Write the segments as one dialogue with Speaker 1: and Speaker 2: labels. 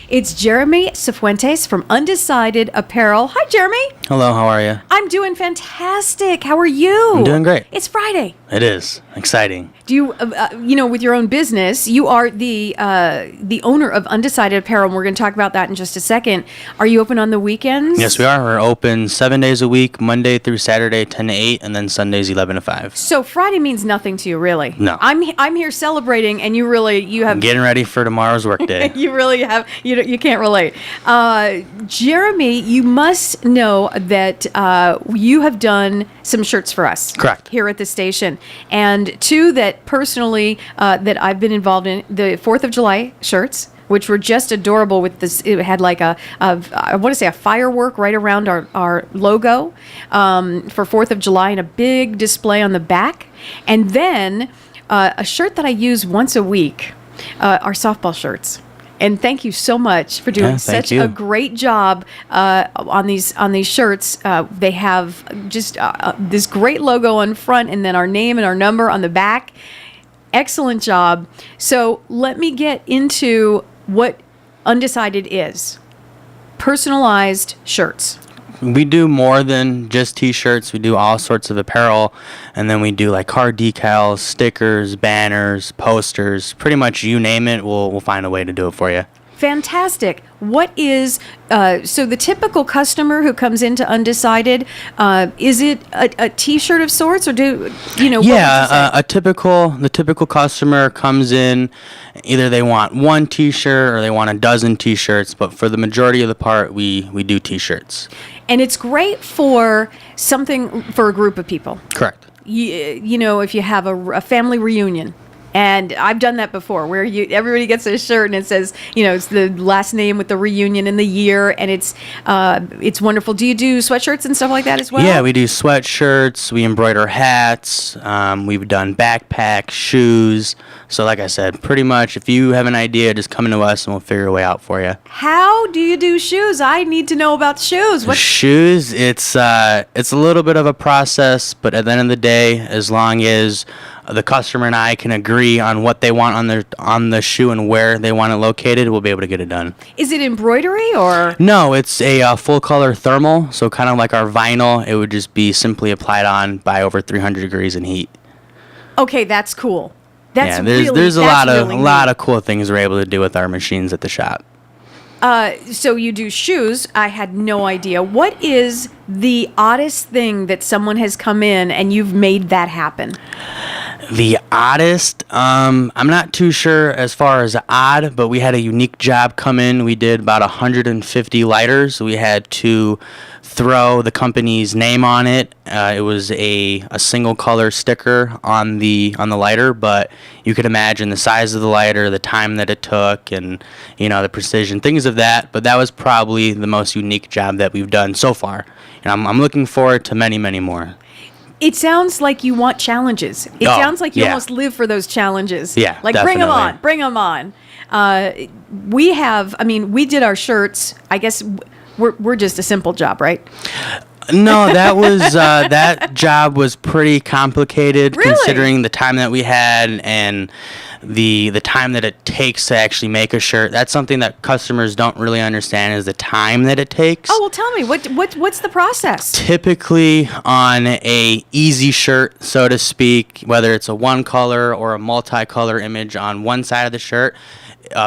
Speaker 1: It's Jeremy Sifuentes from Undecided Apparel. Hi, Jeremy.
Speaker 2: Hello, how are you?
Speaker 1: I'm doing fantastic. How are you?
Speaker 2: I'm doing great.
Speaker 1: It's Friday.
Speaker 2: It is exciting.
Speaker 1: Do you, with your own business, you are the owner of Undecided Apparel, and we're going to talk about that in just a second. Are you open on the weekends?
Speaker 2: Yes, we are. We're open 7 days a week, Monday through Saturday, 10 to 8, and then Sundays, 11 to 5.
Speaker 1: So Friday means nothing to you, really?
Speaker 2: No.
Speaker 1: I'm here celebrating, and you have...
Speaker 2: I'm getting ready for tomorrow's workday.
Speaker 1: You really have... You can't relate. Jeremy, you must know that you have done some shirts for us.
Speaker 2: Correct.
Speaker 1: Here at the station. And two that personally that I've been involved in, the 4th of July shirts, which were just adorable with this. It had like I want to say a firework right around our logo for 4th of July and a big display on the back. And then a shirt that I use once a week, our softball shirts. And thank you so much for doing such a great job on these shirts. They have just this great logo on front and then our name and our number on the back. Excellent job. So let me get into what Undecided is. Personalized shirts.
Speaker 2: We do more than just t-shirts. We do all sorts of apparel, and then we do like car decals, stickers, banners, posters. Pretty much you name it, we'll find a way to do it for you.
Speaker 1: Fantastic. What is, so the typical customer who comes into Undecided, is it a t-shirt of sorts, or
Speaker 2: the typical customer comes in, either they want one t-shirt or they want a dozen t-shirts, but for the majority of the part, we do t-shirts. And
Speaker 1: it's great for something, for a group of people.
Speaker 2: Correct.
Speaker 1: If you have a family reunion. And I've done that before, where everybody gets a shirt and it says, it's the last name with the reunion and the year, and it's wonderful. Do you do sweatshirts and stuff like that as well?
Speaker 2: Yeah, we do sweatshirts. We embroider hats. We've done backpacks, shoes. So, like I said, pretty much if you have an idea, just come to us and we'll figure a way out for you.
Speaker 1: How do you do shoes? I need to know about shoes.
Speaker 2: Shoes, it's a little bit of a process, but at the end of the day, as long as the customer and I can agree on what they want on the shoe and where they want it located, we'll be able to get it done.
Speaker 1: Is it embroidery or?
Speaker 2: No, it's a full color thermal, so kind of like our vinyl. It would just be simply applied on by over 300 degrees in heat.
Speaker 1: Okay, that's cool.
Speaker 2: There's a lot of cool things we're able to do with our machines at the shop.
Speaker 1: So you do shoes. I had no idea. What is the oddest thing that someone has come in and you've made that happen?
Speaker 2: The oddest, I'm not too sure as far as odd, but we had a unique job come in. We did about 150 lighters. We had to throw the company's name on it. It was a single color sticker on the lighter, but you could imagine the size of the lighter, the time that it took, and the precision, things of that. But that was probably the most unique job that we've done so far, and I'm looking forward to many, many more.
Speaker 1: It sounds like you want challenges. It sounds like you almost live for those challenges.
Speaker 2: Yeah,
Speaker 1: like
Speaker 2: definitely.
Speaker 1: bring them on. We did our shirts. I guess we're just a simple job, right?
Speaker 2: No, that was that job was pretty complicated,
Speaker 1: really?
Speaker 2: Considering the time that we had and the time that it takes to actually make a shirt. That's something that customers don't really understand, is the time that it takes.
Speaker 1: Oh, well, tell me, what's the process?
Speaker 2: Typically on a easy shirt, so to speak, whether it's a one color or a multicolor image on one side of the shirt,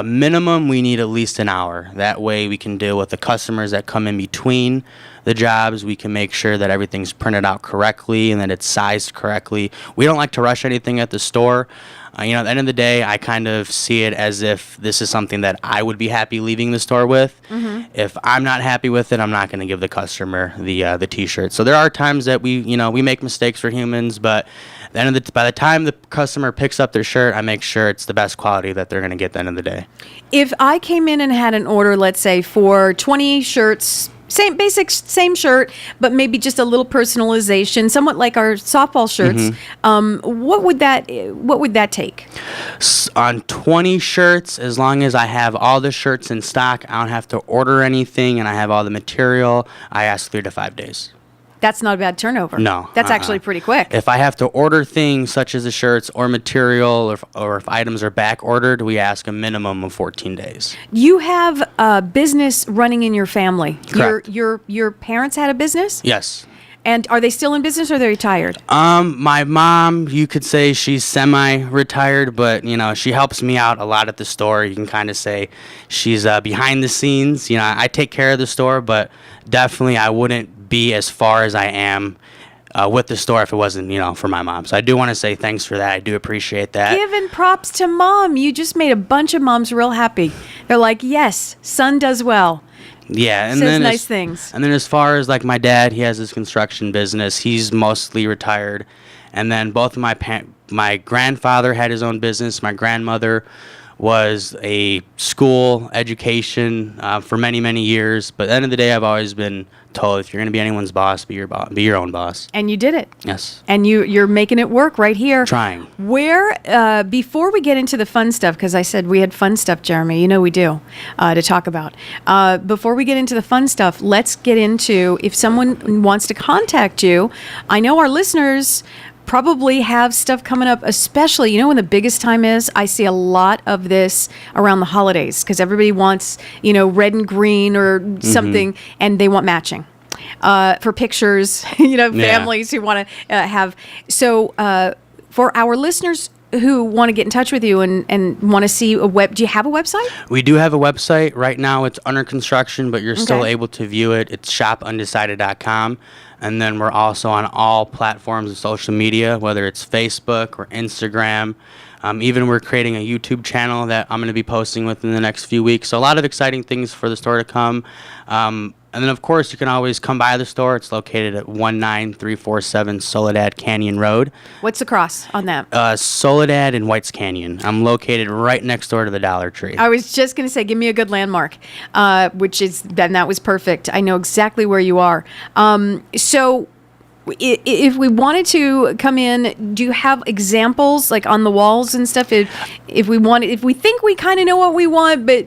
Speaker 2: minimum we need at least an hour. That way we can deal with the customers that come in between the jobs. We can make sure that everything's printed out correctly and that it's sized correctly. We don't like to rush anything at the store. At the end of the day, I kind of see it as if this is something that I would be happy leaving the store with. Mm-hmm. If I'm not happy with it, I'm not going to give the customer the T-shirt. So there are times that we make mistakes for humans, but by the time the customer picks up their shirt, I make sure it's the best quality that they're going to get at the end of the day.
Speaker 1: If I came in and had an order, let's say for 20 shirts, same shirt, but maybe just a little personalization, somewhat like our softball shirts. Mm-hmm. What would that take?
Speaker 2: On 20 shirts, as long as I have all the shirts in stock, I don't have to order anything, and I have all the material, I ask 3 to 5 days.
Speaker 1: That's not a bad turnover.
Speaker 2: No.
Speaker 1: That's actually pretty quick.
Speaker 2: If I have to order things such as the shirts or material, or if items are back ordered, we ask a minimum of 14 days.
Speaker 1: You have a business running in your family.
Speaker 2: Correct.
Speaker 1: Your parents had a business?
Speaker 2: Yes.
Speaker 1: And are they still in business or are they retired?
Speaker 2: My mom, you could say she's semi-retired, but, she helps me out a lot at the store. You can kind of say she's behind the scenes. I take care of the store, but definitely I wouldn't be as far as I am with the store if it wasn't, for my mom. So I do want to say thanks for that. I do appreciate that.
Speaker 1: Giving props to mom. You just made a bunch of moms real happy. They're like, yes, son does well.
Speaker 2: Yeah, and
Speaker 1: Says
Speaker 2: then
Speaker 1: nice things.
Speaker 2: And then as far as like my dad, he has his construction business. He's mostly retired. And then both of my grandfather had his own business. My grandmother was a school education for many, many years. But at the end of the day, I've always been told, if you're going to be anyone's boss, be your own boss.
Speaker 1: And you did it.
Speaker 2: Yes.
Speaker 1: And you're making it work right here.
Speaker 2: Trying.
Speaker 1: Where, before we get into the fun stuff, because I said we had fun stuff, Jeremy, we do, to talk about. Before we get into the fun stuff, let's get into, if someone wants to contact you, I know our listeners probably have stuff coming up, especially, when the biggest time is. I see a lot of this around the holidays because everybody wants, red and green or something, and they want matching for pictures, families who want to have. So for our listeners who want to get in touch with you and want to see do you have a website?
Speaker 2: We do have a website. Right now it's under construction, but you're still able to view it. It's shopundecided.com. And then we're also on all platforms of social media, whether it's Facebook or Instagram. Even we're creating a YouTube channel that I'm going to be posting within the next few weeks. So a lot of exciting things for the store to come. And then, of course, you can always come by the store. It's located at 19347 Soledad Canyon Road.
Speaker 1: What's the cross on that?
Speaker 2: Soledad and Whites Canyon. I'm located right next door to the Dollar Tree.
Speaker 1: I was just going to say, give me a good landmark, then that was perfect. I know exactly where you are. So if we wanted to come in, do you have examples like on the walls and stuff? If we think we kind of know what we want, but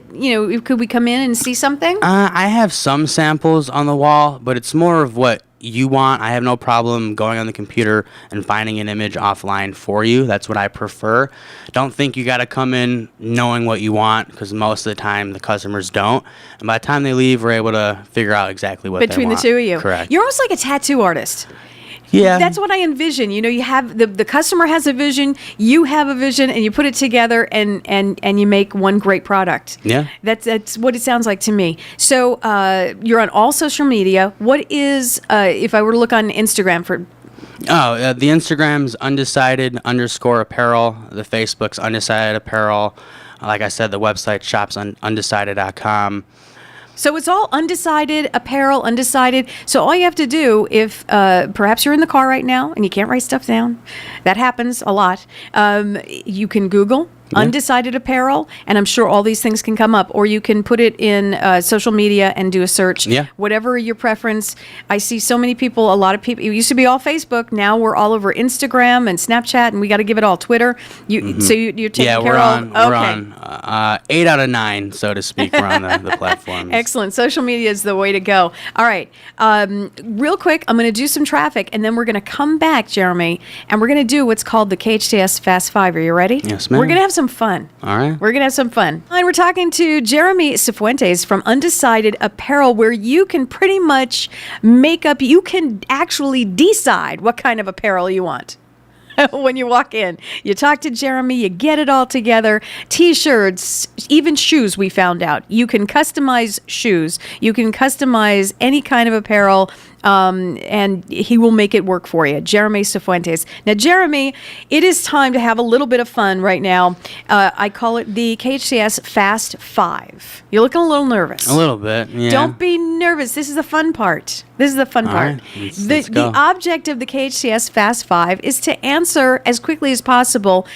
Speaker 1: could we come in and see something?
Speaker 2: I have some samples on the wall, but it's more of what you want. I have no problem going on the computer and finding an image offline for you. That's what I prefer. Don't think you got to come in knowing what you want, because most of the time the customers don't. And by the time they leave, we're able to figure out exactly what they want.
Speaker 1: Between the two of you.
Speaker 2: Correct.
Speaker 1: You're almost like a tattoo artist.
Speaker 2: Yeah.
Speaker 1: That's what I envision. You have the customer has a vision, you have a vision, and you put it together and you make one great product.
Speaker 2: Yeah.
Speaker 1: That's what it sounds like to me. So you're on all social media. What is, if I were to look on Instagram for...
Speaker 2: The Instagram's undecided_apparel. The Facebook's Undecided Apparel. Like I said, the website shop's undecided.com.
Speaker 1: So it's all Undecided Apparel, Undecided. So all you have to do, if perhaps you're in the car right now and you can't write stuff down, that happens a lot, you can Google Undecided Apparel, and I'm sure all these things can come up. Or you can put it in social media and do a search.
Speaker 2: Yeah.
Speaker 1: Whatever your preference. I see so many people, a lot of people, it used to be all Facebook. Now we're all over Instagram and Snapchat, and we got to give it all Twitter. So you're taking care of...
Speaker 2: We're on 8 out of 9, so to speak. We're on the platforms.
Speaker 1: Excellent. Social media is the way to go. All right. Real quick, I'm going to do some traffic, and then we're going to come back, Jeremy, and we're going to do what's called the KHTS Fast Five. Are you ready?
Speaker 2: Yes, ma'am.
Speaker 1: We're going to have some fun.
Speaker 2: All right.
Speaker 1: We're going to have some fun. And we're talking to Jeremy Sifuentes from Undecided Apparel, where you can pretty much you can actually decide what kind of apparel you want. When you walk in, you talk to Jeremy, you get it all together. T-shirts, even shoes, we found out. You can customize shoes. You can customize any kind of apparel, and he will make it work for you. Jeremy Sifuentes. Now, Jeremy, it is time to have a little bit of fun right now. I call it the KHTS Fast Five. You're looking a little nervous.
Speaker 2: A little bit, yeah.
Speaker 1: Don't be nervous. This is the fun part. Let's
Speaker 2: go.
Speaker 1: The object of the KHTS Fast Five is to answer as quickly as possible.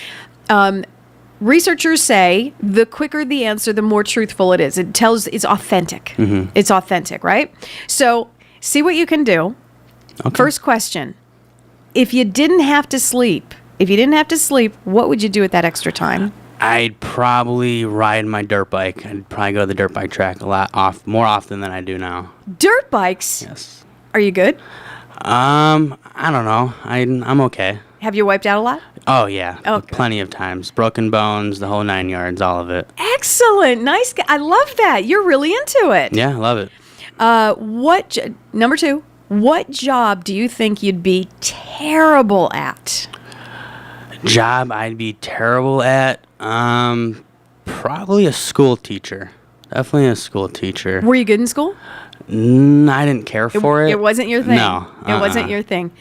Speaker 1: Researchers say the quicker the answer, the more truthful it is. It's authentic. Mm-hmm. It's authentic, right? So see what you can do. Okay. First question. If you didn't have to sleep, what would you do with that extra time?
Speaker 2: I'd probably ride my dirt bike. I'd probably go to the dirt bike track more often than I do now.
Speaker 1: Dirt bikes?
Speaker 2: Yes.
Speaker 1: Are you good?
Speaker 2: I don't know. I'm okay.
Speaker 1: Have you wiped out a lot?
Speaker 2: Oh yeah,
Speaker 1: Oh, good.
Speaker 2: plenty of times. Broken bones, the whole 9 yards, all of it.
Speaker 1: Excellent. Nice. I love that. You're really into it.
Speaker 2: Yeah, I love it.
Speaker 1: Number 2, what job do you think you'd be terrible at?
Speaker 2: Job I'd be terrible at? Probably a school teacher. Definitely a school teacher.
Speaker 1: Were you good in school?
Speaker 2: I didn't care for it.
Speaker 1: It wasn't your thing.
Speaker 2: No.
Speaker 1: It wasn't your thing.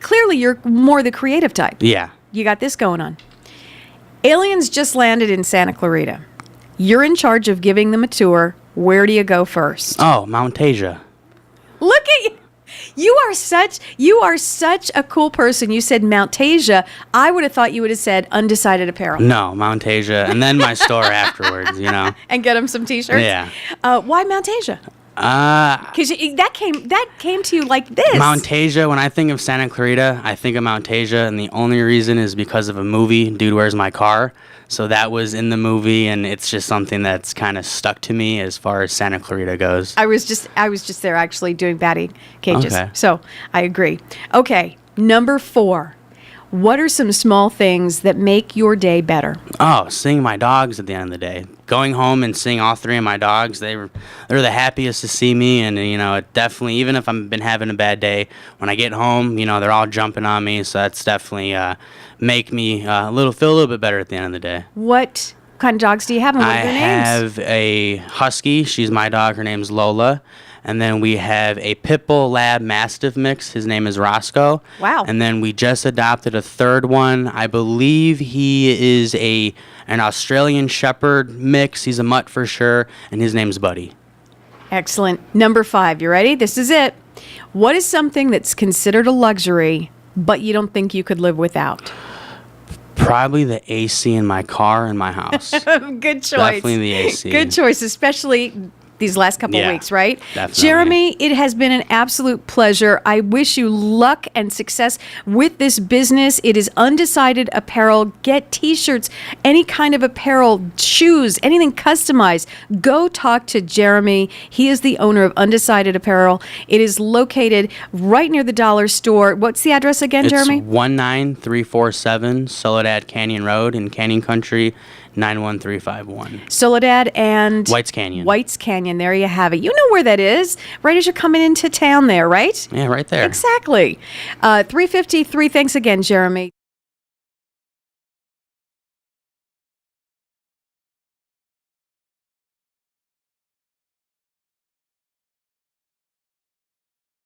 Speaker 1: Clearly you're more the creative type.
Speaker 2: Yeah.
Speaker 1: You got this going on. Aliens just landed in Santa Clarita. You're in charge of giving them a tour. Where do you go first?
Speaker 2: Oh, Mount Asia.
Speaker 1: Look at you. You are such a cool person. You said Mount Asia. I would have thought you would have said Undecided Apparel.
Speaker 2: No, Mount Asia, and then my store afterwards.
Speaker 1: And get them some T-shirts.
Speaker 2: Yeah.
Speaker 1: Why Mount Asia?
Speaker 2: Uh,
Speaker 1: Because that came to you like this.
Speaker 2: Mount Asia. When I think of Santa Clarita, I think of Mount Asia, and the only reason is because of a movie, Dude, Where's My Car? So that was in the movie, and it's just something that's kind of stuck to me as far as Santa Clarita goes.
Speaker 1: I was just there actually doing batting cages.
Speaker 2: Okay.
Speaker 1: So I agree. Okay, number 4. What are some small things that make your day better?
Speaker 2: Oh, seeing my dogs at the end of the day. Going home and seeing all 3 of my dogs, they're the happiest to see me, and it definitely, even if I've been having a bad day, when I get home, they're all jumping on me, so that's definitely make me feel a little bit better at the end of the day.
Speaker 1: What kind of dogs do you have, and what are their names?
Speaker 2: I have a husky. She's my dog. Her name's Lola. And then we have a Pit Bull Lab Mastiff mix. His name is Roscoe.
Speaker 1: Wow.
Speaker 2: And then we just adopted a third one. I believe he is an Australian Shepherd mix. He's a mutt for sure. And his name's Buddy.
Speaker 1: Excellent. Number 5. You ready? This is it. What is something that's considered a luxury, but you don't think you could live without?
Speaker 2: Probably the AC in my car and my house.
Speaker 1: Good choice.
Speaker 2: Definitely the AC.
Speaker 1: Good choice, especially these last couple
Speaker 2: Yeah,
Speaker 1: weeks, right?
Speaker 2: definitely.
Speaker 1: Jeremy, it has been an absolute pleasure. I wish you luck and success with this business. It is Undecided Apparel. Get T-shirts, any kind of apparel, shoes, anything customized. Go talk to Jeremy. He is the owner of Undecided Apparel. It is located right near the dollar store. What's the address again, Jeremy?
Speaker 2: It's 19347 Soledad Canyon Road in Canyon Country, 91351.
Speaker 1: Soledad and
Speaker 2: Whites Canyon.
Speaker 1: Whites Canyon. There you have it. You know where that is, right as you're coming into town there, right?
Speaker 2: Yeah, right there.
Speaker 1: Exactly. 353. Thanks again, Jeremy.